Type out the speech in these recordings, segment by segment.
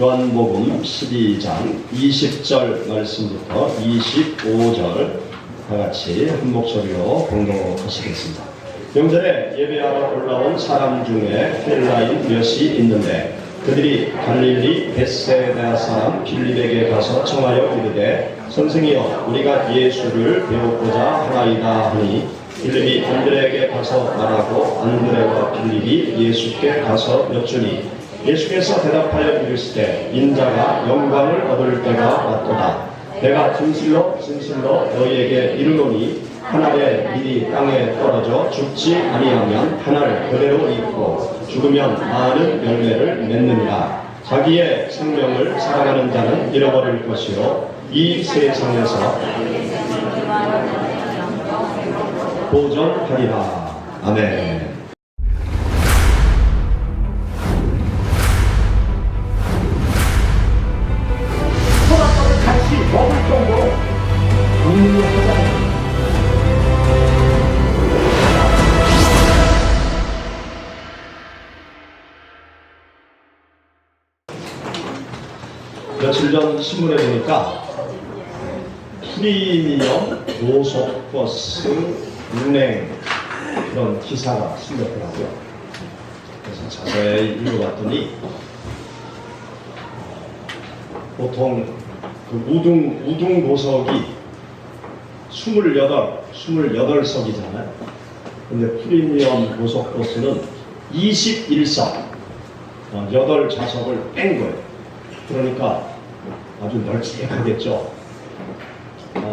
요한복음 12장 20절 말씀부터 25절 다같이 한 목소리로 공독하시겠습니다. 명절에 예배하러 올라온 사람 중에 헬라인 몇이 있는데 그들이 갈릴리 벳세다 사람 빌립에게 가서 청하여 이르되 선생이여 우리가 예수를 배우고자 하나이다 하니 빌립이 안드레에게 가서 말하고 안드레와 빌립이 예수께 가서 여쭈니 예수께서 대답하여 이르시되 인자가 영광을 얻을 때가 왔도다. 내가 진실로 너희에게 이르노니 하나에 미리 땅에 떨어져 죽지 아니하면 하나를 그대로 입고 죽으면 많은 열매를 맺느니라. 자기의 생명을 사랑하는 자는 잃어버릴 것이요 이 세상에서 보존하리라. 아멘. 같이 먹을 정도로 강력하다. 며칠 전 신문에 보니까 프리미엄 고속버스 운행 그런 기사가 실렸더라고요. 그래서 자세히 읽어봤더니 보통 그 우등 고속이 28석이잖아요. 근데 프리미엄 고속버스는 21석, 8좌석을 뺀 거예요. 그러니까 아주 널찍하겠죠.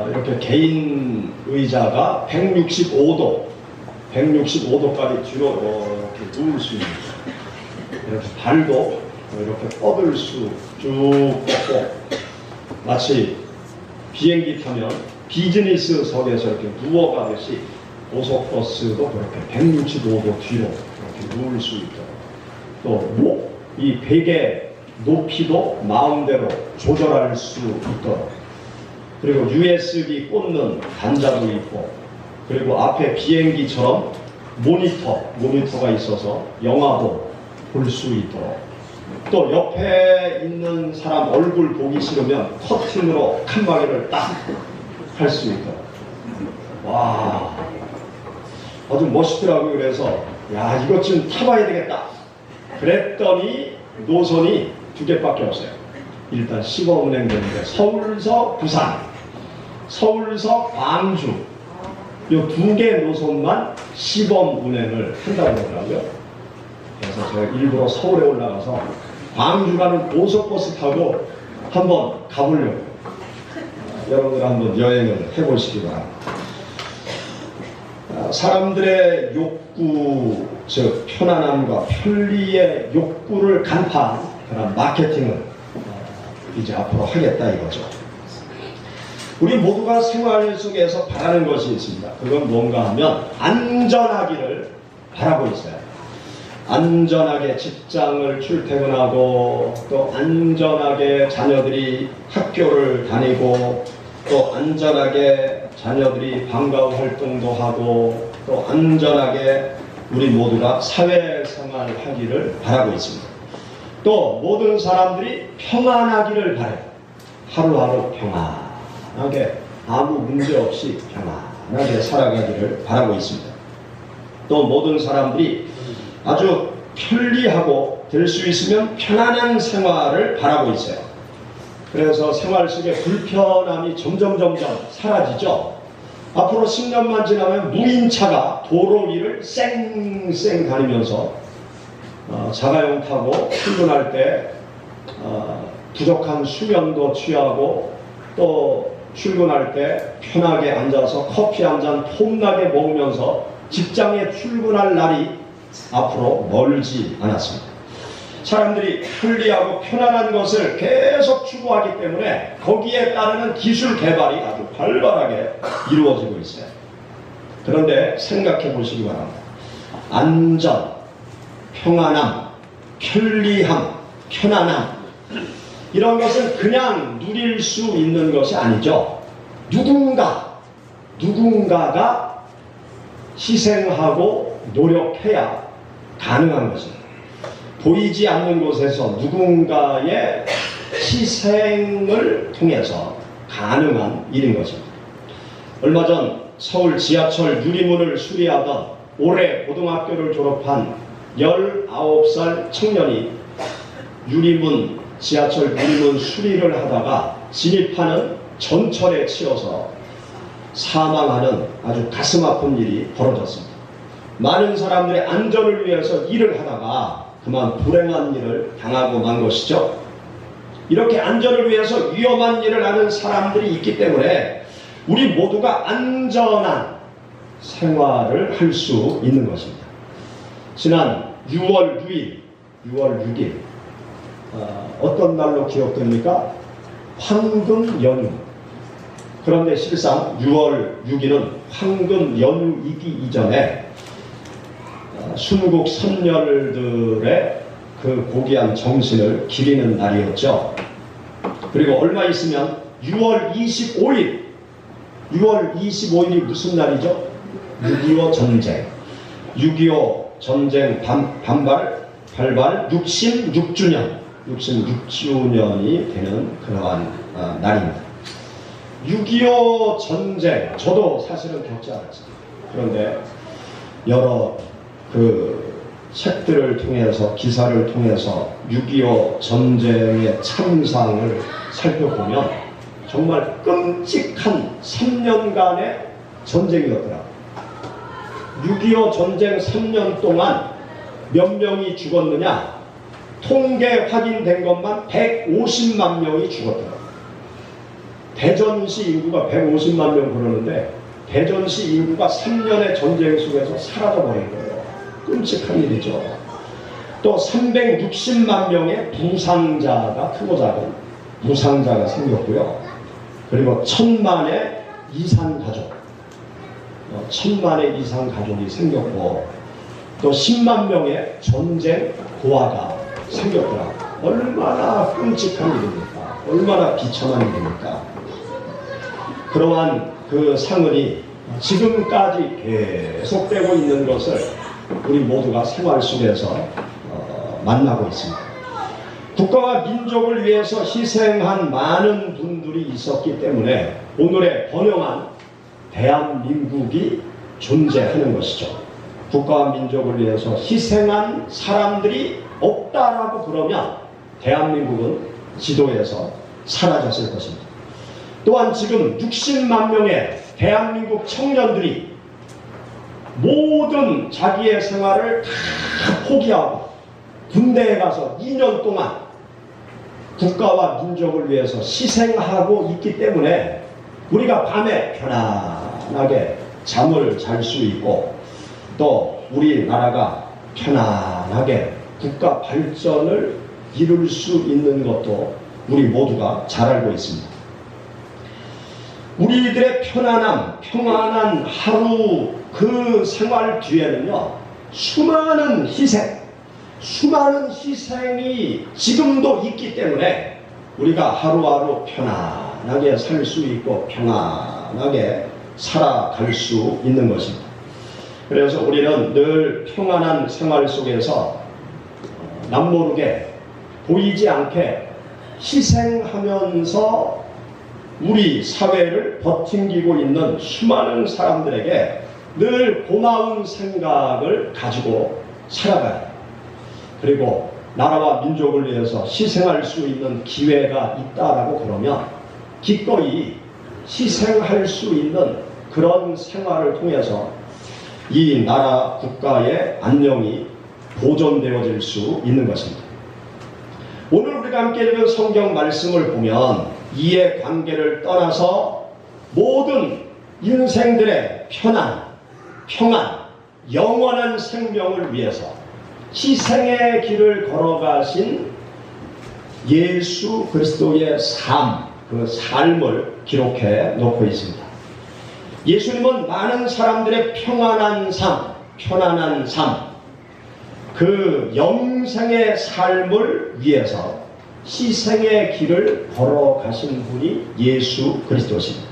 이렇게 개인 의자가 165도까지 뒤로 이렇게 누울 수 있는 거예요. 이렇게 발도 이렇게 뻗을 수 쭉 뻗고 마치 비행기 타면 비즈니스석에서 이렇게 누워가듯이 고속버스도 그렇게 165도 뒤로 이렇게 누울 수 있도록 또 이 베개 높이도 마음대로 조절할 수 있도록 그리고 USB 꽂는 단자도 있고 그리고 앞에 비행기처럼 모니터가 있어서 영화도 볼 수 있도록 또 옆에 있는 사람 얼굴 보기 싫으면 커튼으로 칸막이를 딱 할 수 있도록 와 아주 멋있더라고요. 그래서 야 이것 좀 타봐야 되겠다 그랬더니 노선이 2개밖에 없어요. 일단 시범 운행되는데 서울서 부산, 서울서 광주 이 2개 노선만 시범 운행을 한다고 하더라고요. 그래서 제가 일부러 서울에 올라가서 광주 가는 고속버스 타고 한번 가보려고요. 여러분들 한번 여행을 해보시기 바랍니다. 사람들의 욕구, 즉 편안함과 편리의 욕구를 간파한 그런 마케팅을 이제 앞으로 하겠다 이거죠. 우리 모두가 생활 속에서 바라는 것이 있습니다. 그건 뭔가 하면 안전하기를 바라고 있어요. 안전하게 직장을 출퇴근하고 또 안전하게 자녀들이 학교를 다니고 또 안전하게 자녀들이 방과후 활동도 하고 또 안전하게 우리 모두가 사회생활을 하기를 바라고 있습니다. 또 모든 사람들이 평안하기를 바라요. 하루하루 평안하게 아무 문제 없이 평안하게 살아가기를 바라고 있습니다. 또 모든 사람들이 아주 편리하고 될 수 있으면 편안한 생활을 바라고 있어요. 그래서 생활 속에 불편함이 점점 사라지죠. 앞으로 10년만 지나면 무인차가 도로 위를 쌩쌩 다니면서 자가용 타고 출근할 때 부족한 수면도 취하고 또 출근할 때 편하게 앉아서 커피 한 잔 폼나게 먹으면서 직장에 출근할 날이 앞으로 멀지 않았습니다. 사람들이 편리하고 편안한 것을 계속 추구하기 때문에 거기에 따르는 기술 개발이 아주 활발하게 이루어지고 있어요. 그런데 생각해 보시기 바랍니다. 안전, 평안함, 편리함, 편안함 이런 것은 그냥 누릴 수 있는 것이 아니죠. 누군가가 희생하고 노력해야 가능한 것입니다. 보이지 않는 곳에서 누군가의 희생을 통해서 가능한 일인 것입니다. 얼마 전 서울 지하철 유리문을 수리하던 올해 고등학교를 졸업한 19살 청년이 지하철 유리문 수리를 하다가 진입하는 전철에 치여서 사망하는 아주 가슴 아픈 일이 벌어졌습니다. 많은 사람들의 안전을 위해서 일을 하다가 그만 불행한 일을 당하고 만 것이죠. 이렇게 안전을 위해서 위험한 일을 하는 사람들이 있기 때문에 우리 모두가 안전한 생활을 할 수 있는 것입니다. 지난 6월 6일 어떤 날로 기억됩니까? 황금 연휴. 그런데 실상 6월 6일은 황금 연휴이기 이전에 순국 선열들의 그 고귀한 정신을 기리는 날이었죠. 그리고 얼마 있으면 6월 25일이 무슨 날이죠? 6.25 전쟁. 6.25 전쟁 발발 66주년이 되는 그러한 날입니다. 6.25 전쟁, 저도 사실은 겪지 않았습니다. 그런데 여러 책들을 통해서, 기사를 통해서 6.25 전쟁의 참상을 살펴보면 정말 끔찍한 3년간의 전쟁이었더라고요. 6.25 전쟁 3년 동안 몇 명이 죽었느냐? 통계 확인된 것만 150만 명이 죽었더라고요. 대전시 인구가 150만 명 그러는데 대전시 인구가 3년의 전쟁 속에서 사라져버린 거예요. 끔찍한 일이죠. 또 360만 명의 부상자가, 크고 작은 부상자가 생겼고요. 그리고 1000만의 이산 가족이 생겼고, 또 10만 명의 전쟁 고아가 생겼더라고요. 얼마나 끔찍한 일입니까? 얼마나 비참한 일입니까? 그러한 그 상흔이 지금까지 계속되고 있는 것을 우리 모두가 생활 속에서 만나고 있습니다. 국가와 민족을 위해서 희생한 많은 분들이 있었기 때문에 오늘의 번영한 대한민국이 존재하는 것이죠. 국가와 민족을 위해서 희생한 사람들이 없다라고 그러면 대한민국은 지도에서 사라졌을 것입니다. 또한 지금 60만 명의 대한민국 청년들이 모든 자기의 생활을 다 포기하고 군대에 가서 2년 동안 국가와 민족을 위해서 희생하고 있기 때문에 우리가 밤에 편안하게 잠을 잘 수 있고, 또 우리나라가 편안하게 국가 발전을 이룰 수 있는 것도 우리 모두가 잘 알고 있습니다. 우리들의 평안한 하루 그 생활 뒤에는요, 수많은 희생이 지금도 있기 때문에 우리가 하루하루 편안하게 살 수 있고 평안하게 살아갈 수 있는 것입니다. 그래서 우리는 늘 평안한 생활 속에서 남모르게 보이지 않게 희생하면서 우리 사회를 버팅기고 있는 수많은 사람들에게 늘 고마운 생각을 가지고 살아가야 해요. 그리고 나라와 민족을 위해서 희생할 수 있는 기회가 있다라고 그러면 기꺼이 희생할 수 있는 그런 생활을 통해서 이 나라 국가의 안녕이 보존되어질 수 있는 것입니다. 오늘 우리가 함께 읽은 성경 말씀을 보면 이해관계를 떠나서 모든 인생들의 평안, 영원한 생명을 위해서 희생의 길을 걸어가신 예수 그리스도의 그 삶을 기록해 놓고 있습니다. 예수님은 많은 사람들의 편안한 삶, 그 영생의 삶을 위해서 희생의 길을 걸어가신 분이 예수 그리스도십니다.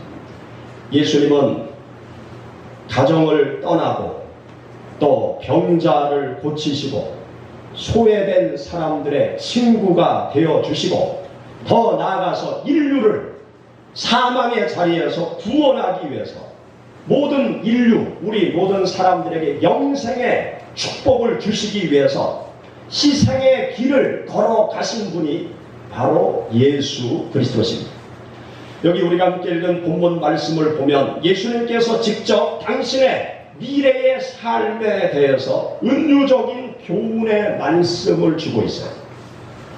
예수님은 가정을 떠나고 또 병자를 고치시고 소외된 사람들의 친구가 되어 주시고 더 나아가서 인류를 사망의 자리에서 구원하기 위해서 모든 인류, 우리 모든 사람들에게 영생의 축복을 주시기 위해서 희생의 길을 걸어가신 분이 바로 예수 그리스도십니다. 여기 우리가 함께 읽은 본문 말씀을 보면 예수님께서 직접 당신의 미래의 삶에 대해서 은유적인 교훈의 말씀을 주고 있어요.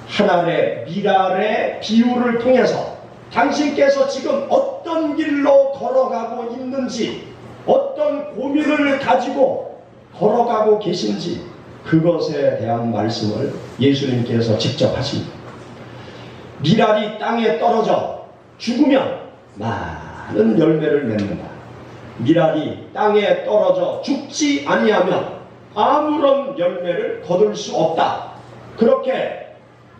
하늘의 미랄의 비유를 통해서 당신께서 지금 어떤 길로 걸어가고 있는지, 어떤 고민을 가지고 걸어가고 계신지 그것에 대한 말씀을 예수님께서 직접 하십니다. 미랄이 땅에 떨어져 죽으면 많은 열매를 맺는다. 미랄이 땅에 떨어져 죽지 아니하면 아무런 열매를 거둘 수 없다. 그렇게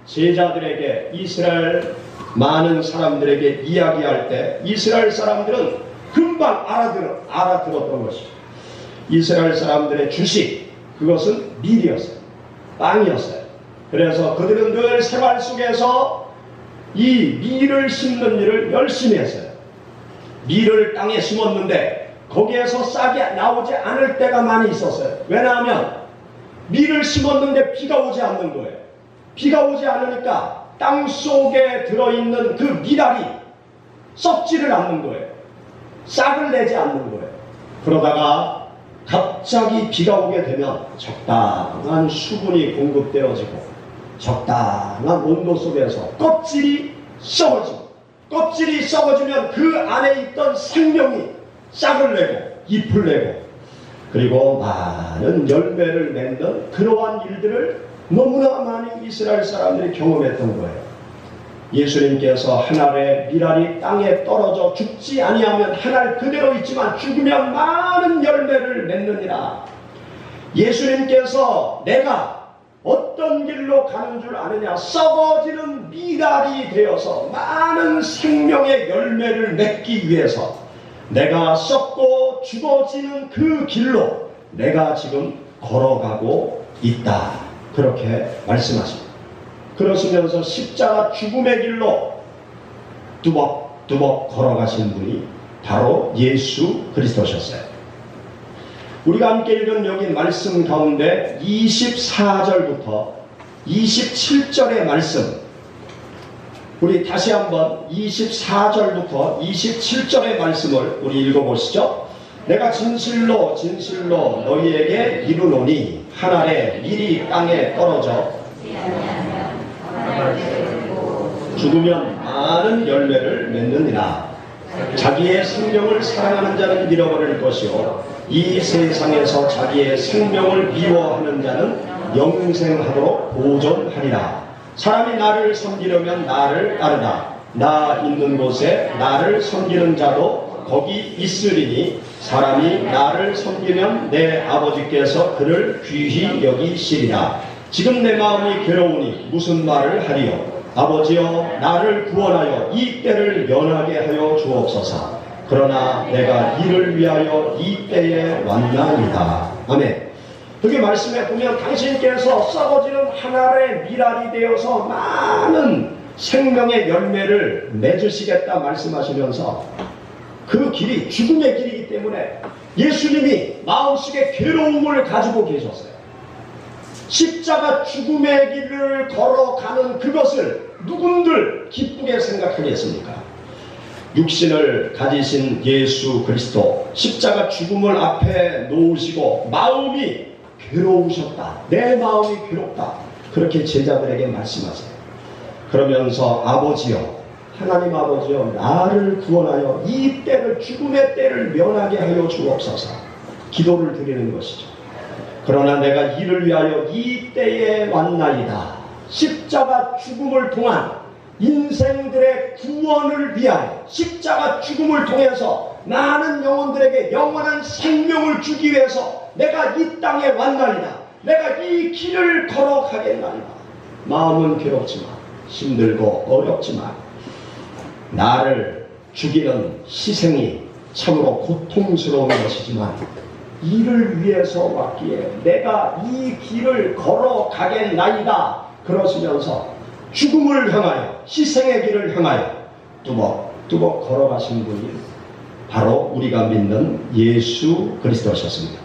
제자들에게, 이스라엘 많은 사람들에게 이야기할 때 이스라엘 사람들은 금방 알아들었던 것이죠. 이스라엘 사람들의 주식, 그것은 밀이었어요. 빵이었어요. 그래서 그들은 늘 생활 속에서 이 밀을 심는 일을 열심히 했어요. 밀을 땅에 심었는데 거기에서 싹이 나오지 않을 때가 많이 있었어요. 왜냐하면 밀을 심었는데 비가 오지 않는 거예요. 비가 오지 않으니까 땅 속에 들어있는 그 미랄이 썩지를 않는 거예요. 싹을 내지 않는 거예요. 그러다가 갑자기 비가 오게 되면 적당한 수분이 공급되어지고 적당한 온도 속에서 껍질이 썩어지면 그 안에 있던 생명이 싹을 내고 잎을 내고 그리고 많은 열매를 맺는 그러한 일들을 너무나 많이 이스라엘 사람들이 경험했던 거예요. 예수님께서 한 알의 미랄이 땅에 떨어져 죽지 아니하면 한 알 그대로 있지만 죽으면 많은 열매를 맺느니라. 예수님께서 내가 어떤 길로 가는 줄 아느냐? 썩어지는 미랄이 되어서 많은 생명의 열매를 맺기 위해서 내가 썩고 죽어지는 그 길로 내가 지금 걸어가고 있다. 그렇게 말씀하십니다. 그러시면서 십자가 죽음의 길로 뚜벅뚜벅 걸어가신 분이 바로 예수 그리스도셨어요. 우리가 함께 읽은 여기 말씀 가운데 24절부터 27절의 말씀, 우리 다시 한번 24절부터 27절의 말씀을 우리 읽어보시죠. 내가 진실로 진실로 너희에게 이르노니 한 알의 밀이 땅에 떨어져 죽으면 많은 열매를 맺느니라. 자기의 생명을 사랑하는 자는 잃어버릴 것이요 이 세상에서 자기의 생명을 미워하는 자는 영생하도록 보존하리라. 사람이 나를 섬기려면 나를 따르라. 나 있는 곳에 나를 섬기는 자도 거기 있으리니 사람이 나를 섬기면 내 아버지께서 그를 귀히 여기시리라. 지금 내 마음이 괴로우니 무슨 말을 하리요? 아버지여 나를 구원하여 이 때를 연하게 하여 주옵소서. 그러나 내가 이를 위하여 이 때에 왔나이다. 아멘. 여기 말씀에 보면 당신께서 썩어지는 한 알의 미랄이 되어서 많은 생명의 열매를 맺으시겠다 말씀하시면서 그 길이 죽음의 길이기 때문에 예수님이 마음속에 괴로움을 가지고 계셨어요. 십자가 죽음의 길을 걸어가는 그것을 누군들 기쁘게 생각하겠습니까? 육신을 가지신 예수 그리스도 십자가 죽음을 앞에 놓으시고 마음이 괴로우셨다. 내 마음이 괴롭다. 그렇게 제자들에게 말씀하세요. 그러면서 아버지여, 하나님 아버지여 나를 구원하여 이 때를, 죽음의 때를 면하게 하여 주옵소서. 기도를 드리는 것이죠. 그러나 내가 이를 위하여 이 때에 왔나이다. 십자가 죽음을 통한 인생들의 구원을 위하여 십자가 죽음을 통해서 많은 영혼들에게 영원한 생명을 주기 위해서 내가 이 땅에 왔나이다. 내가 이 길을 걸어가겠나이다. 마음은 괴롭지만 힘들고 어렵지만 나를 죽이는 희생이 참으로 고통스러운 것이지만 이를 위해서 왔기에 내가 이 길을 걸어가겠나이다. 그러시면서 죽음을 향하여 희생의 길을 향하여 뚜벅뚜벅 걸어가신 분이 바로 우리가 믿는 예수 그리스도셨습니다.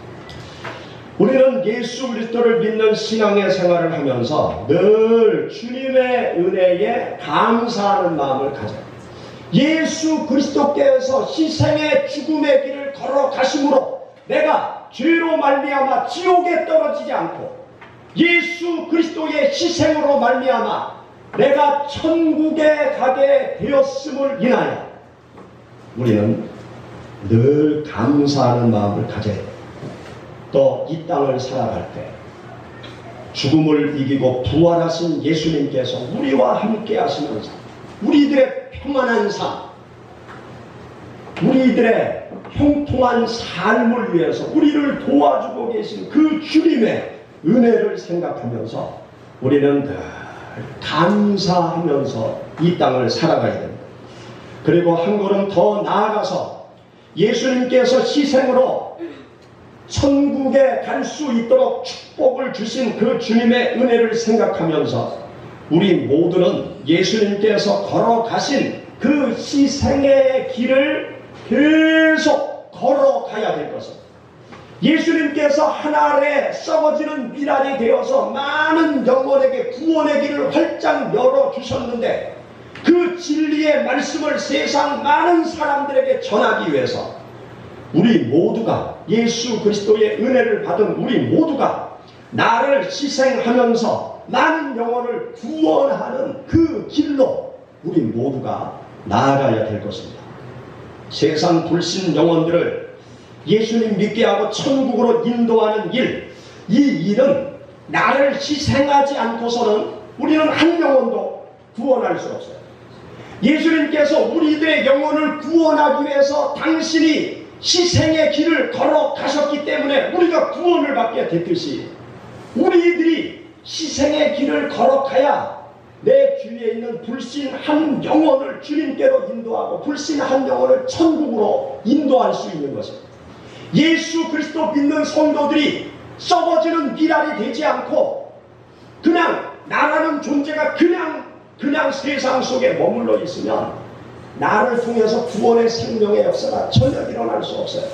우리는 예수 그리스도를 믿는 신앙의 생활을 하면서 늘 주님의 은혜에 감사하는 마음을 가져요. 예수 그리스도께서 희생의 죽음의 길을 걸어가심으로 내가 죄로 말미암아 지옥에 떨어지지 않고 예수 그리스도의 희생으로 말미암아 내가 천국에 가게 되었음을 인하여 우리는 늘 감사하는 마음을 가져야 해요. 또 이 땅을 살아갈 때 죽음을 이기고 부활하신 예수님께서 우리와 함께 하시면서 우리들의 평안한 삶, 우리들의 형통한 삶을 위해서 우리를 도와주고 계신 그 주님의 은혜를 생각하면서 우리는 늘 감사하면서 이 땅을 살아가야 됩니다. 그리고 한 걸음 더 나아가서 예수님께서 희생으로 천국에 갈 수 있도록 축복을 주신 그 주님의 은혜를 생각하면서 우리 모두는 예수님께서 걸어가신 그 희생의 길을 계속 걸어가야 될 것입니다. 예수님께서 하늘에 썩어지는 미랄이 되어서 많은 영혼에게 구원의 길을 활짝 열어주셨는데 그 진리의 말씀을 세상 많은 사람들에게 전하기 위해서 우리 모두가 예수 그리스도의 은혜를 받은 우리 모두가 나를 희생하면서 많은 영혼을 구원하는 그 길로 우리 모두가 나아가야 될 것입니다. 세상 불신 영혼들을 예수님 믿게 하고 천국으로 인도하는 일, 이 일은 나를 희생하지 않고서는 우리는 한 영혼도 구원할 수 없어요. 예수님께서 우리들의 영혼을 구원하기 위해서 당신이 희생의 길을 걸어가셨기 때문에 우리가 구원을 받게 됐듯이 우리들이 희생의 길을 걸어가야 내 주위에 있는 불신 한 영혼을 주님께로 인도하고 불신 한 영혼을 천국으로 인도할 수 있는 것입니다. 예수 그리스도 믿는 성도들이 썩어지는 미랄이 되지 않고 그냥 나라는 존재가 그냥 세상 속에 머물러 있으면 나를 통해서 구원의 생명의 역사가 전혀 일어날 수 없어요.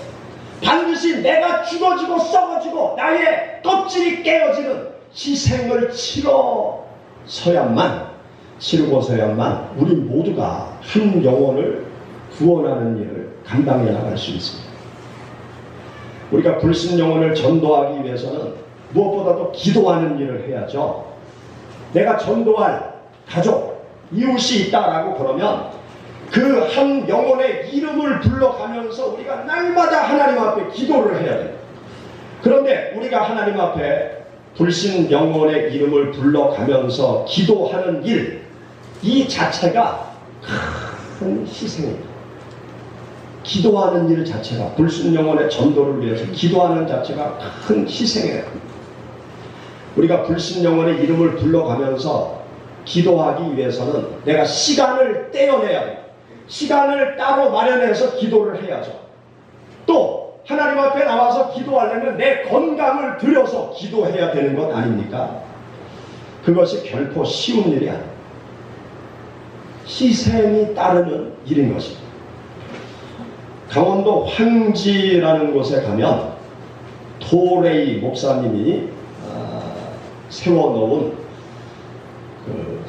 반드시 내가 죽어지고 썩어지고 나의 껍질이 깨어지는 희생을 치르고서야만 우리 모두가 한 영혼을 구원하는 일을 감당해 나갈 수 있습니다. 우리가 불신 영혼을 전도하기 위해서는 무엇보다도 기도하는 일을 해야죠. 내가 전도할 가족, 이웃이 있다라고 그러면 그 한 영혼의 이름을 불러가면서 우리가 날마다 하나님 앞에 기도를 해야 됩니다. 그런데 우리가 하나님 앞에 불신 영혼의 이름을 불러가면서 기도하는 일, 이 자체가 큰 희생입니다. 기도하는 일 자체가, 불신 영혼의 전도를 위해서 기도하는 자체가 큰 희생이에요. 우리가 불신 영혼의 이름을 불러가면서 기도하기 위해서는 내가 시간을 떼어내야 돼요. 시간을 따로 마련해서 기도를 해야죠. 또 하나님 앞에 나와서 기도하려면 내 건강을 들여서 기도해야 되는 것 아닙니까? 그것이 결코 쉬운 일이 아니에요. 희생이 따르는 일인 것입니다. 강원도 황지라는 곳에 가면 토레이 목사님이 세워놓은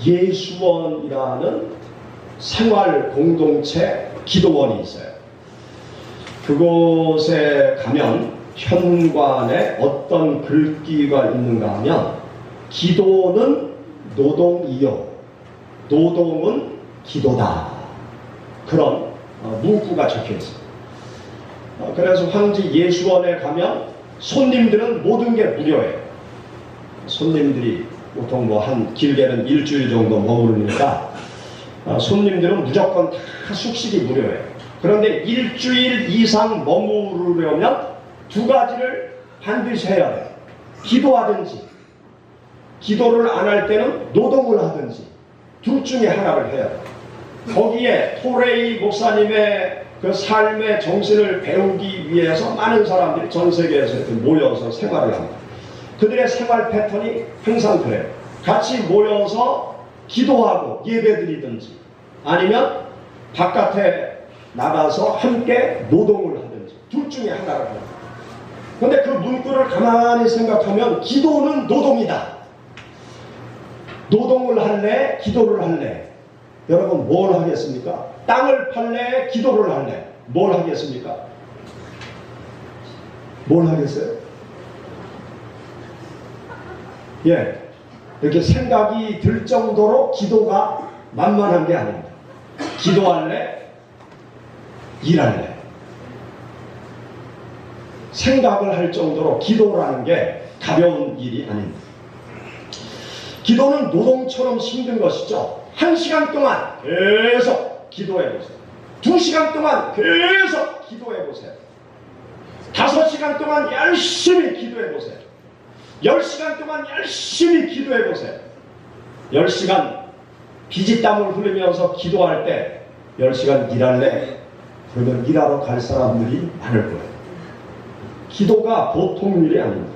예수원이라는 생활 공동체 기도원이 있어요. 그곳에 가면 현관에 어떤 글귀가 있는가 하면 기도는 노동이요 노동은 기도다, 그런 문구가 적혀 있어요. 그래서 황지 예수원에 가면 손님들은 모든 게 무료예요. 손님들이 보통 한 길게는 일주일 정도 머무르니까 손님들은 무조건 다 숙식이 무료예요. 그런데 일주일 이상 머무르려면 두 가지를 반드시 해야 돼요. 기도하든지, 기도를 안 할 때는 노동을 하든지, 둘 중에 하나를 해야 돼요. 거기에 토레이 목사님의 그 삶의 정신을 배우기 위해서 많은 사람들이 전 세계에서 이렇게 모여서 생활을 합니다. 그들의 생활 패턴이 항상 그래요. 같이 모여서 기도하고 예배드리든지 아니면 바깥에 나가서 함께 노동을 하든지 둘 중에 하나를 합니다. 그런데 그 문구를 가만히 생각하면 기도는 노동이다. 노동을 할래? 기도를 할래? 여러분 뭘 하겠습니까? 땅을 팔래? 기도를 할래? 뭘 하겠습니까? 뭘 하겠어요? 예, 이렇게 생각이 들 정도로 기도가 만만한 게 아닙니다. 기도할래? 일할래? 생각을 할 정도로 기도라는 게 가벼운 일이 아닙니다. 기도는 노동처럼 힘든 것이죠. 1시간 동안 계속 기도해 보세요. 2시간 동안 계속 기도해 보세요. 5시간 동안 열심히 기도해 보세요. 10시간 동안 열심히 기도해 보세요. 10시간 피지땀을 흘리면서 기도할 때 10시간 일할래? 그러면 일하러 갈 사람들이 많을 거예요. 기도가 보통 일이 아닙니다.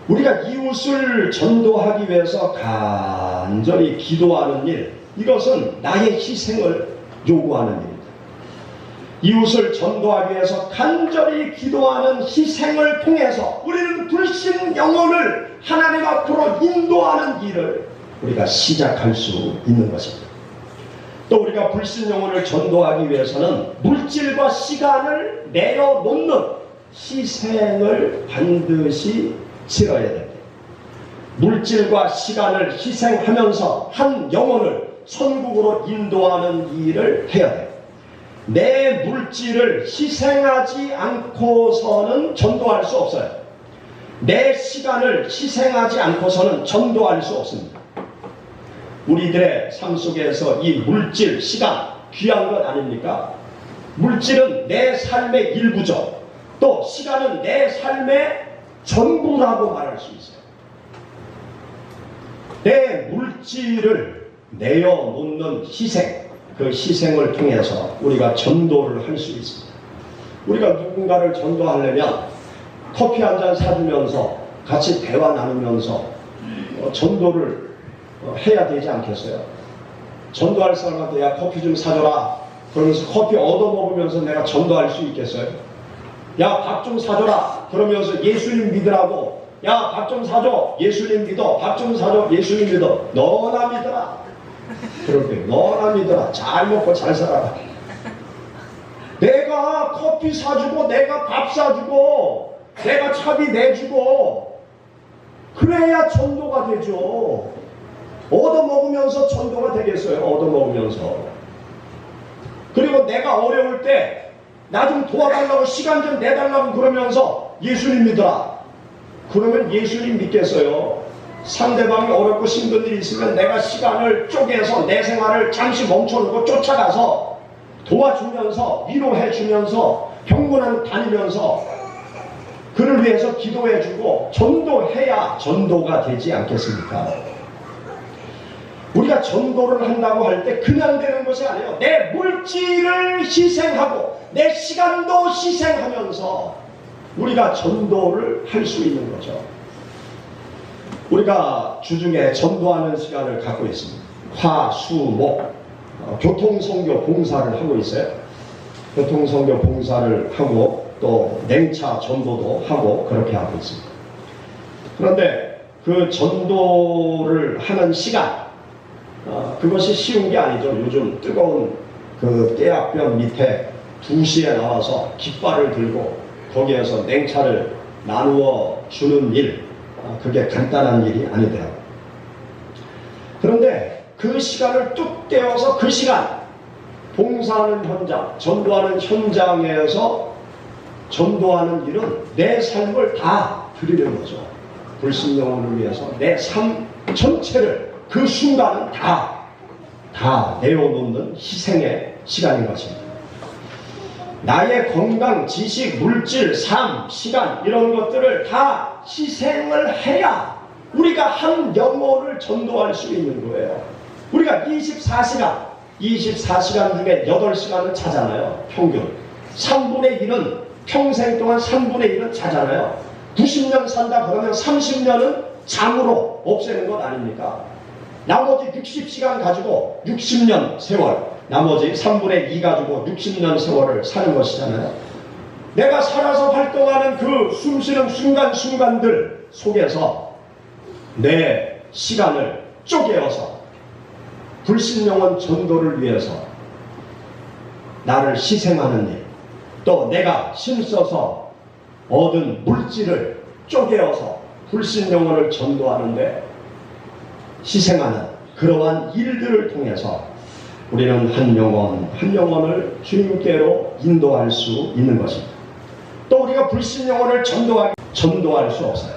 우리가 이웃을 전도하기 위해서 간절히 기도하는 일, 이것은 나의 희생을 요구하는 일입니다. 이웃을 전도하기 위해서 간절히 기도하는 희생을 통해서 우리는 불신 영혼을 하나님 앞으로 인도하는 일을 우리가 시작할 수 있는 것입니다. 또 우리가 불신 영혼을 전도하기 위해서는 물질과 시간을 내어놓는 희생을 반드시 치러야 됩니다. 물질과 시간을 희생하면서 한 영혼을 천국으로 인도하는 일을 해야 돼요. 내 물질을 희생하지 않고서는 전도할 수 없어요. 내 시간을 희생하지 않고서는 전도할 수 없습니다. 우리들의 삶 속에서 이 물질, 시간 귀한 것 아닙니까? 물질은 내 삶의 일부죠. 또 시간은 내 삶의 전부라고 말할 수 있어요. 내 물질을 내어놓는 희생, 그 희생을 통해서 우리가 전도를 할 수 있습니다. 우리가 누군가를 전도하려면 커피 한 잔 사주면서 같이 대화 나누면서 전도를 해야 되지 않겠어요? 전도할 사람한테 야 커피 좀 사줘라 그러면서 커피 얻어먹으면서 내가 전도할 수 있겠어요? 야 밥 좀 사줘라 그러면서 예수님 믿으라고 야 밥 좀 사줘 예수님 믿어 밥 좀 사줘 예수님 믿어 너나 믿어라 그렇게 너나 믿어라 잘 먹고 잘 살아라. 내가 커피 사주고 내가 밥 사주고 내가 차비 내주고 그래야 전도가 되죠. 얻어먹으면서 전도가 되겠어요. 얻어먹으면서. 그리고 내가 어려울 때 나 좀 도와달라고 시간 좀 내달라고 그러면서 예수님 믿어라. 그러면 예수님 믿겠어요? 상대방이 어렵고 힘든 일이 있으면 내가 시간을 쪼개서 내 생활을 잠시 멈춰놓고 쫓아가서 도와주면서 위로해주면서 병문안 다니면서 그를 위해서 기도해주고 전도해야 전도가 되지 않겠습니까? 우리가 전도를 한다고 할 때 그냥 되는 것이 아니에요. 내 물질을 희생하고 내 시간도 희생하면서 우리가 전도를 할 수 있는 거죠. 우리가 주중에 전도하는 시간을 갖고 있습니다. 화, 수, 목 교통선교 봉사를 하고 있어요. 교통선교 봉사를 하고 또 냉차 전도도 하고 그렇게 하고 있습니다. 그런데 그 전도를 하는 시간 그것이 쉬운 게 아니죠. 요즘 뜨거운 그 깨악볕 밑에 2시에 나와서 깃발을 들고 거기에서 냉차를 나누어 주는 일 그게 간단한 일이 아니더라고요. 그런데 그 시간을 뚝 떼어서 그 시간 봉사하는 현장, 전도하는 현장에서 전도하는 일은 내 삶을 다 드리는 거죠. 불신 영혼을 위해서 내 삶 전체를 그 순간은 다 내어놓는 희생의 시간인 것입니다. 나의 건강, 지식, 물질, 삶, 시간 이런 것들을 다 희생을 해야 우리가 한 영혼을 전도할 수 있는 거예요. 우리가 24시간 24시간 중에 8시간은 자잖아요. 평균. 3분의 1은 평생 동안 3분의 1은 자잖아요. 90년 산다 그러면 30년은 잠으로 없애는 것 아닙니까? 나머지 60시간 가지고 60년 세월, 나머지 3분의 2 가지고 60년 세월을 사는 것이잖아요. 내가 살아서 활동하는 그 숨쉬는 순간순간들 속에서 내 시간을 쪼개어서 불신영혼 전도를 위해서 나를 희생하는 일, 또 내가 힘써서 얻은 물질을 쪼개어서 불신영혼을 전도하는데 희생하는 그러한 일들을 통해서 우리는 한 영혼 한 영혼을 주님께로 인도할 수 있는 것입니다. 또 우리가 불신영혼을 전도할 수 없어요.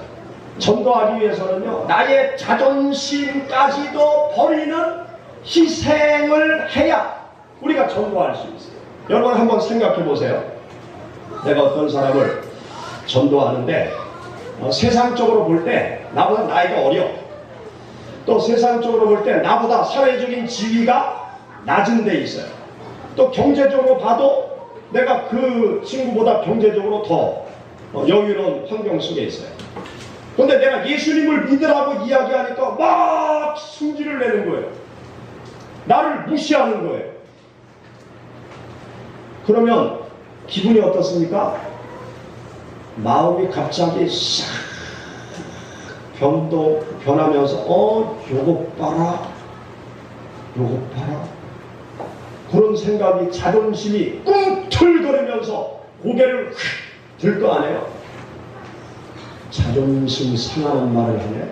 전도하기 위해서는요, 나의 자존심까지도 버리는 희생을 해야 우리가 전도할 수 있어요. 여러분 한번 생각해 보세요. 내가 어떤 사람을 전도하는데 세상적으로 볼 때 나보다 나이가 어려, 또 세상적으로 볼 때 나보다 사회적인 지위가 낮은 데 있어요. 또 경제적으로 봐도 내가 그 친구보다 경제적으로 더 여유로운 환경 속에 있어요. 그런데 내가 예수님을 믿으라고 이야기하니까 막 승질을 내는 거예요. 나를 무시하는 거예요. 그러면 기분이 어떻습니까? 마음이 갑자기 싹 변하면서 요것 봐라 그런 생각이, 자존심이 꿈틀거리면서 고개를 들 거 아니에요? 자존심 상하는 말을 하네.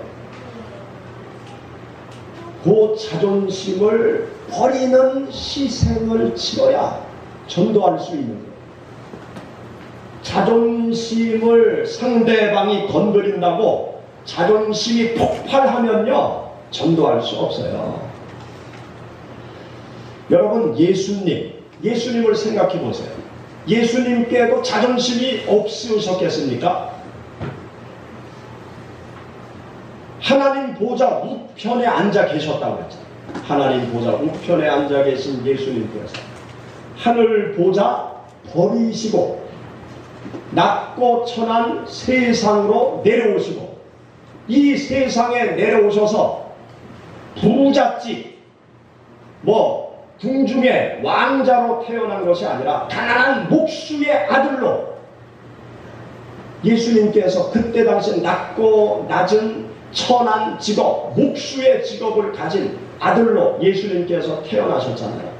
그 자존심을 버리는 희생을 치러야 전도할 수 있는 거예요. 자존심을 상대방이 건드린다고 자존심이 폭발하면요, 전도할 수 없어요. 여러분, 예수님을 생각해 보세요. 예수님께도 자존심이 없으셨겠습니까? 하나님 보좌 우편에 앉아 계셨다고 했잖아요. 하나님 보좌 우편에 앉아 계신 예수님께서 하늘 보좌 버리시고 낮고 천한 세상으로 내려오시고, 이 세상에 내려오셔서 부잣집 궁중의 왕자로 태어난 것이 아니라 가난한 목수의 아들로, 예수님께서 그때 당시 낮고 낮은 천한 직업, 목수의 직업을 가진 아들로 예수님께서 태어나셨잖아요.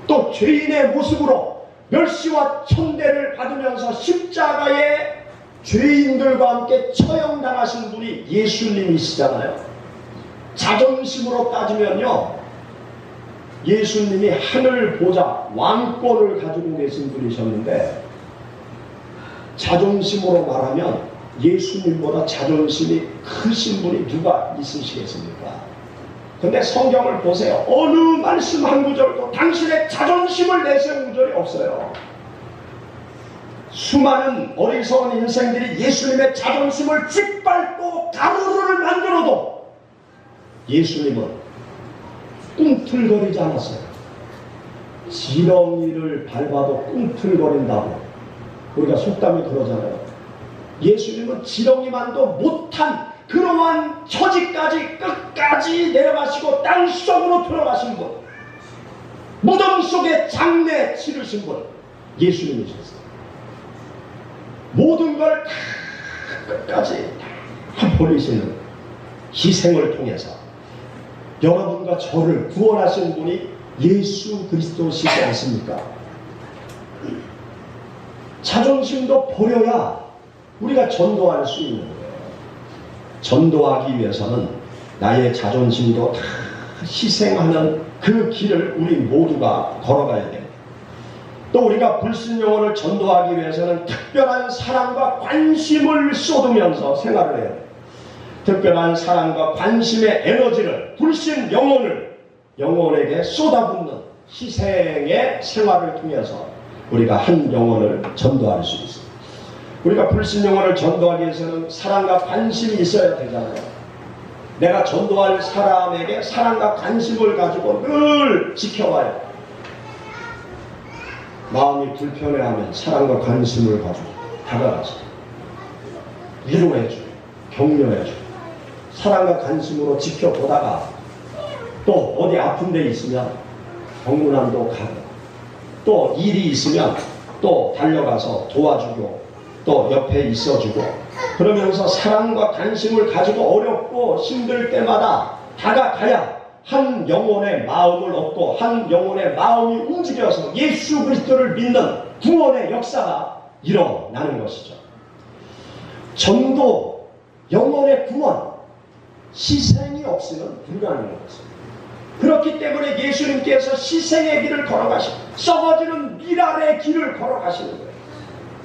또 죄인의 모습으로 멸시와 천대를 받으면서 십자가에 죄인들과 함께 처형당하신 분이 예수님이시잖아요. 자존심으로 따지면요, 예수님이 하늘 보좌 왕권을 가지고 계신 분이셨는데, 자존심으로 말하면 예수님보다 자존심이 크신 분이 누가 있으시겠습니까? 근데 성경을 보세요. 어느 말씀 한 구절도 당신의 자존심을 내세운 구절이 없어요. 수많은 어리석은 인생들이 예수님의 자존심을 짓밟고 가루를 만들어도 예수님은 꿈틀거리지 않았어요. 지렁이를 밟아도 꿈틀거린다고 우리가 속담이 그러잖아요. 예수님은 지렁이만도 못한 그러한 처지까지 끝까지 내려가시고 땅속으로 들어가신 분, 무덤 속에 장례 치르신 분, 예수님이셨어요. 모든 걸 다 끝까지 다 버리시는 희생을 통해서 여러분과 저를 구원하신 분이 예수 그리스도시지 않습니까? 자존심도 버려야 우리가 전도할 수 있는 거예요. 전도하기 위해서는 나의 자존심도 다 희생하는 그 길을 우리 모두가 걸어가야 돼요. 또 우리가 불신영혼을 전도하기 위해서는 특별한 사랑과 관심을 쏟으면서 생활을 해야 돼요. 특별한 사랑과 관심의 에너지를, 불신 영혼에게 쏟아붓는 희생의 생활을 통해서 우리가 한 영혼을 전도할 수 있습니다. 우리가 불신 영혼을 전도하기 위해서는 사랑과 관심이 있어야 되잖아요. 내가 전도할 사람에게 사랑과 관심을 가지고 늘 지켜봐야 돼. 마음이 불편해하면 사랑과 관심을 가지고 다가가서 위로해주고 격려해주고 사랑과 관심으로 지켜보다가 또 어디 아픈 데 있으면 병문안도 가고 또 일이 있으면 또 달려가서 도와주고 또 옆에 있어주고 그러면서 사랑과 관심을 가지고 어렵고 힘들 때마다 다가가야 한 영혼의 마음을 얻고 한 영혼의 마음이 움직여서 예수 그리스도를 믿는 구원의 역사가 일어나는 것이죠. 전도, 영혼의 구원, 희생이 없이는 불가능한 것입니다. 그렇기 때문에 예수님께서 희생의 길을 걸어가시고 썩어지는 미랄의 길을 걸어가시는 거예요.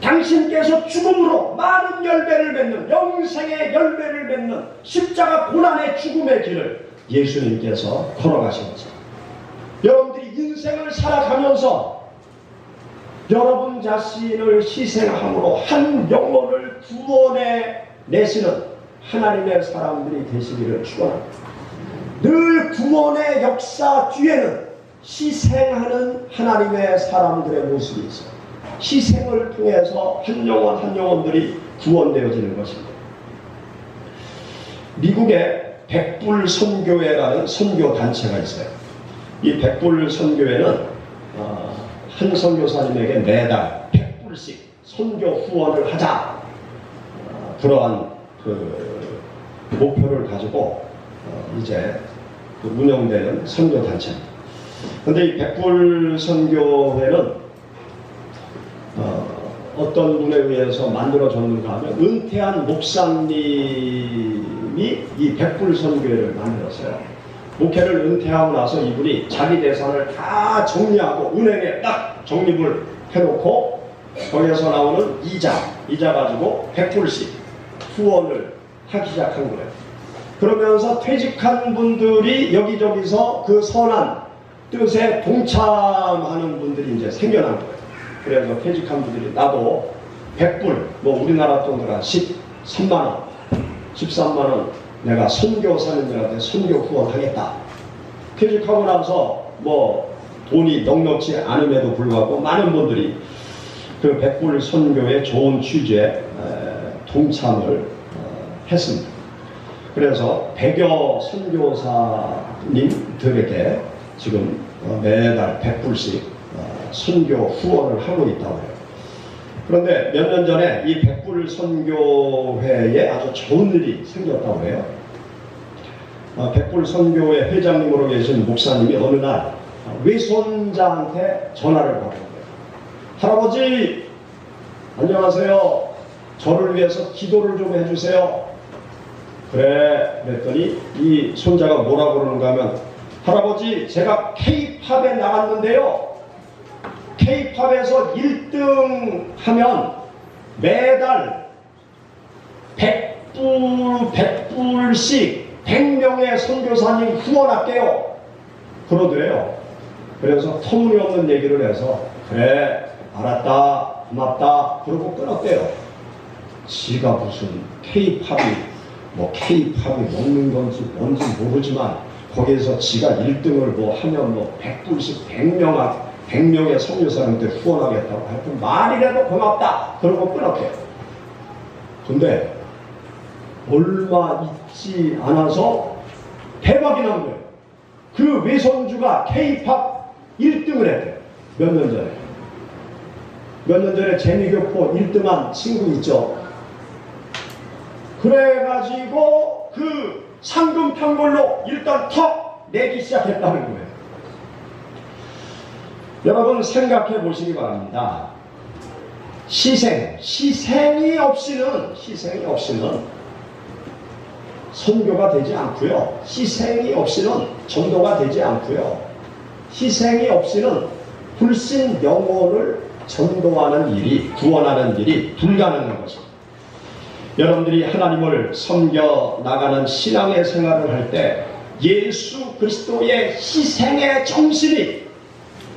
당신께서 죽음으로 많은 열매를 맺는 영생의 열매를 맺는 십자가 고난의 죽음의 길을 예수님께서 걸어가신 거죠. 여러분들이 인생을 살아가면서 여러분 자신을 희생함으로 한 영혼을 구원해 내시는 하나님의 사람들이 되시기를 축원합니다. 늘 구원의 역사 뒤에는 희생하는 하나님의 사람들의 모습이 있어요. 희생을 통해서 한 영혼 한 영혼들이 구원되어지는 것입니다. 미국에 백불선교회라는 선교단체가 있어요. 이 백불선교회는 한 선교사님에게 매달 100불씩 선교 후원을 하자 그러한 그 목표를 가지고 이제 그 운영되는 선교단체입니다. 그런데 이 백불선교회는 어떤 분에 의해서 만들어졌는가 하면 은퇴한 목사님이 이 백불선교회를 만들었어요. 목회를 은퇴하고 나서 이분이 자기 재산을 다 정리하고 은행에 딱 적립을 해놓고 거기에서 나오는 이자 가지고 100불씩 후원을 하기 시작한 거예요. 그러면서 퇴직한 분들이 여기저기서 그 선한 뜻에 동참하는 분들이 이제 생겨난 거예요. 그래서 퇴직한 분들이 나도 100불, 뭐 우리나라 돈으로 한 13만원, 13만원 내가 선교사님들한테 선교 후원하겠다. 퇴직하고 나서 뭐 돈이 넉넉지 않음에도 불구하고 많은 분들이 그 100불 선교의 좋은 취지에 동참을 했습니다. 그래서 100여 선교사님들에게 지금 매달 100불씩 선교 후원을 하고 있다고 해요. 그런데 몇 년 전에 이 백불 선교회에 아주 좋은 일이 생겼다고 해요. 백불 선교회 회장님으로 계신 목사님이 어느 날 외손자한테 전화를 받은 거예요. 할아버지 안녕하세요. 저를 위해서 기도를 좀 해주세요. 그래 그랬더니 이 손자가 뭐라고 그러는가 하면 할아버지 제가 K-팝에 나갔는데요. K-팝에서 1등 하면 매달 100불씩 100명의 선교사님 후원할게요. 그러더래요. 그래서 터무니없는 얘기를 해서 그래 알았다 고맙다 그러고 끊었대요. 지가 무슨 K-팝이 먹는 건지 뭔지 모르지만 거기에서 지가 1등을 뭐 하면 뭐 100불씩 100명의 선교사님한테 후원하겠다고 하여튼 말이라도 고맙다 그러고 끊었대요. 근데 얼마 있지 않아서 대박이 난 거예요. 그 외손주가 K-팝 1등을 했대요. 몇 년 전에. 몇 년 전에 재미교포 1등한 친구 있죠. 그래가지고 그 상금 탄 걸로 일단 턱 내기 시작했다는 거예요. 여러분 생각해 보시기 바랍니다. 희생이 없이는 선교가 되지 않고요. 희생이 없이는 전도가 되지 않고요. 희생이 없이는 불신 영혼을 전도하는 일이 구원하는 일이 불가능한 것입니다. 여러분들이 하나님을 섬겨 나가는 신앙의 생활을 할 때 예수 그리스도의 희생의 정신이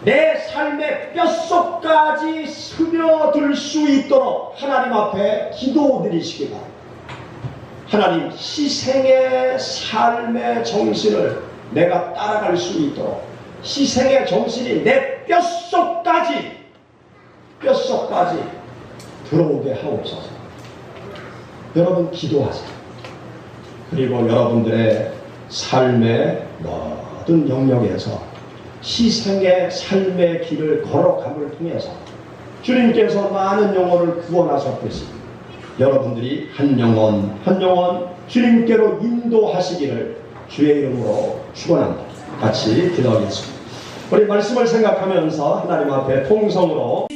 내 삶의 뼛속까지 스며들 수 있도록 하나님 앞에 기도드리시기 바랍니다. 하나님 희생의 삶의 정신을 내가 따라갈 수 있도록 희생의 정신이 내 뼛속까지 들어오게 하옵소서. 여러분 기도하세요. 그리고 여러분들의 삶의 모든 영역에서 희생의 삶의 길을 걸어감을 통해서 주님께서 많은 영혼을 구원하셨듯이 여러분들이 한 영혼 한 영혼 주님께로 인도하시기를 주의 이름으로 축원합니다. 같이 기도하겠습니다. 우리 말씀을 생각하면서 하나님 앞에 통성으로